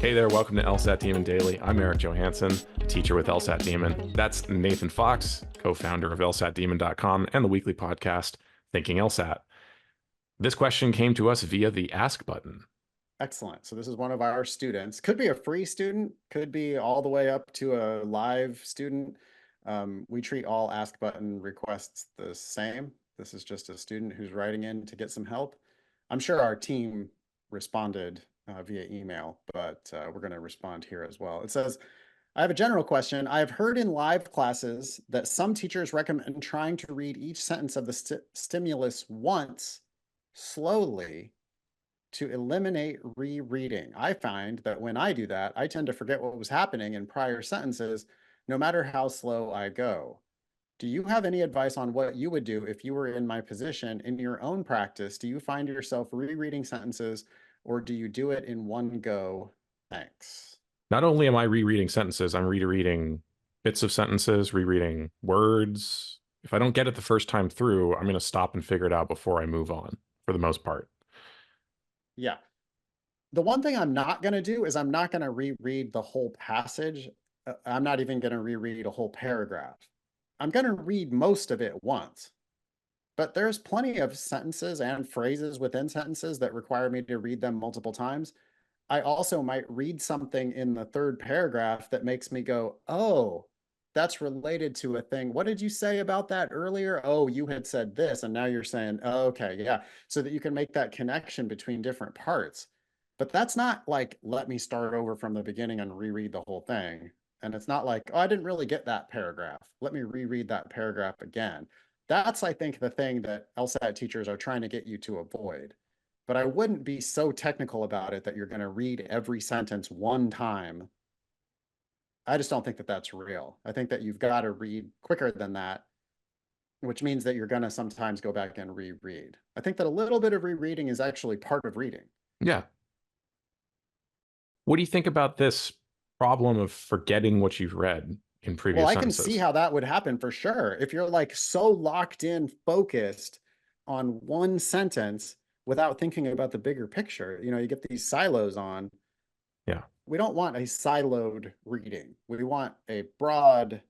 Hey there, welcome to LSAT Demon Daily. I'm Erik Johansson, a teacher with LSAT Demon. That's Nathan Fox, co-founder of LSATdemon.com and the weekly podcast, Thinking LSAT. This question came to us via the Ask button. Excellent. So this is one of our students. Could be a free student, could be all the way up to a live student. We treat all Ask button requests the same. This is just a student who's writing in to get some help. I'm sure our team responded via email, but we're going to respond here as well. It says, I have a general question. I have heard in live classes that some teachers recommend trying to read each sentence of the stimulus once, slowly, to eliminate rereading. I find that when I do that, I tend to forget what was happening in prior sentences, no matter how slow I go. Do you have any advice on what you would do if you were in my position in your own practice? Do you find yourself rereading sentences, or do you do it in one go? Thanks. Not only am I rereading sentences, I'm rereading bits of sentences, rereading words. If I don't get it the first time through, I'm going to stop and figure it out before I move on, for the most part. Yeah. The one thing I'm not going to do is I'm not going to reread the whole passage. I'm not even going to reread a whole paragraph. I'm going to read most of it once. But there's plenty of sentences and phrases within sentences that require me to read them multiple times. I also might read something in the third paragraph that makes me go, oh, that's related to a thing. What did you say about that earlier? Oh, you had said this, and now you're saying, oh, okay, yeah. So that you can make that connection between different parts. But that's not like, let me start over from the beginning and reread the whole thing. And it's not like, oh, I didn't really get that paragraph. Let me reread that paragraph again. That's, I think, the thing that LSAT teachers are trying to get you to avoid. But I wouldn't be so technical about it that you're going to read every sentence one time. I just don't think that that's real. I think that you've got to read quicker than that, which means that you're going to sometimes go back and reread. I think that a little bit of rereading is actually part of reading. Yeah. What do you think about this problem of forgetting what you've read in Well, previous I can see sentences? how that would happen for sure. If you're like so locked in, focused on one sentence without thinking about the bigger picture, you get these silos on. Yeah. We don't want a siloed reading. We want a broad,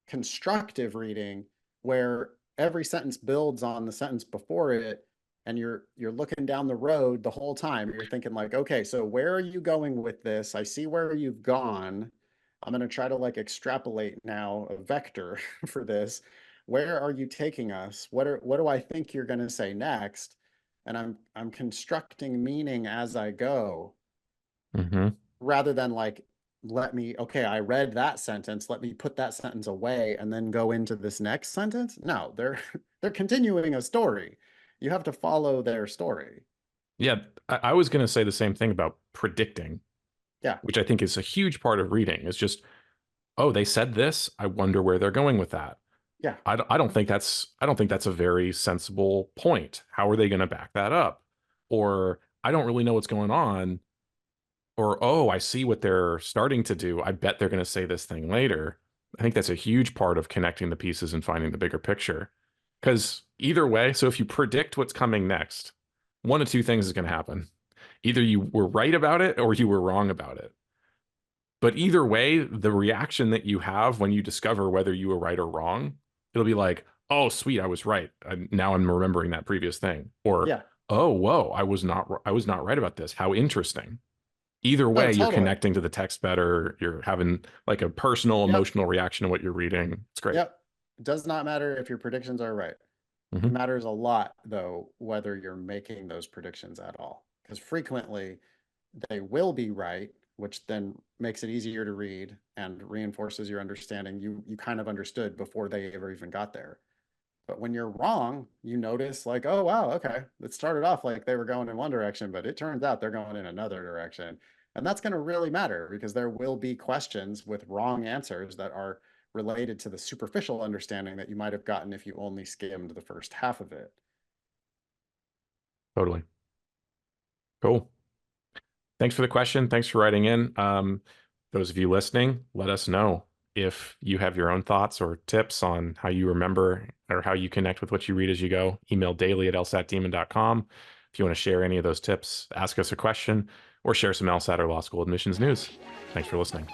constructive reading where every sentence builds on the sentence before it, and you're looking down the road the whole time. You're thinking like, okay, so where are you going with this? I see where you've gone. I'm going to try to like extrapolate now a vector for this. Where are you taking us? What do I think you're going to say next? And I'm constructing meaning as I go, Mm-hmm. rather than like, okay, I read that sentence, let me put that sentence away and then go into this next sentence. No, they're they're continuing a story. You have to follow their story. Yeah, I was going to say the same thing about predicting, Yeah. which I think is a huge part of reading. Is just, oh, they said this. I wonder where they're going with that. Yeah. I don't think that's a very sensible point. How are they going to back that up? Or I don't really know what's going on. Or, oh, I see what they're starting to do. I bet they're going to say this thing later. I think that's a huge part of connecting the pieces and finding the bigger picture. Because either way, so if you predict what's coming next, one of two things is going to happen. Either you were right about it or you were wrong about it. But either way, the reaction that you have when you discover whether you were right or wrong, it'll be like, oh, sweet, I was right. Now I'm remembering that previous thing. Or, Yeah. oh, whoa, I was not right about this. How interesting. Either Oh, way, you're totally. connecting to the text better. You're having like a personal, Yep. emotional reaction to what you're reading. It's great. Yep. It does not matter if your predictions are right. It Hmm. matters a lot, though, whether you're making those predictions at all, because frequently they will be right, which then makes it easier to read and reinforces your understanding. You kind of understood before they ever even got there. But when you're wrong, you notice like, oh, wow, okay, it started off like they were going in one direction, but it turns out they're going in another direction. And that's going to really matter because there will be questions with wrong answers that are related to the superficial understanding that you might have gotten if you only skimmed the first half of it. Totally. Cool. Thanks for the question. Thanks for writing in. Those of you listening, let us know if you have your own thoughts or tips on how you remember or how you connect with what you read as you go. Email daily at lsatdemon.com. If you want to share any of those tips, ask us a question. or share some LSAT or law school admissions news. Thanks for listening.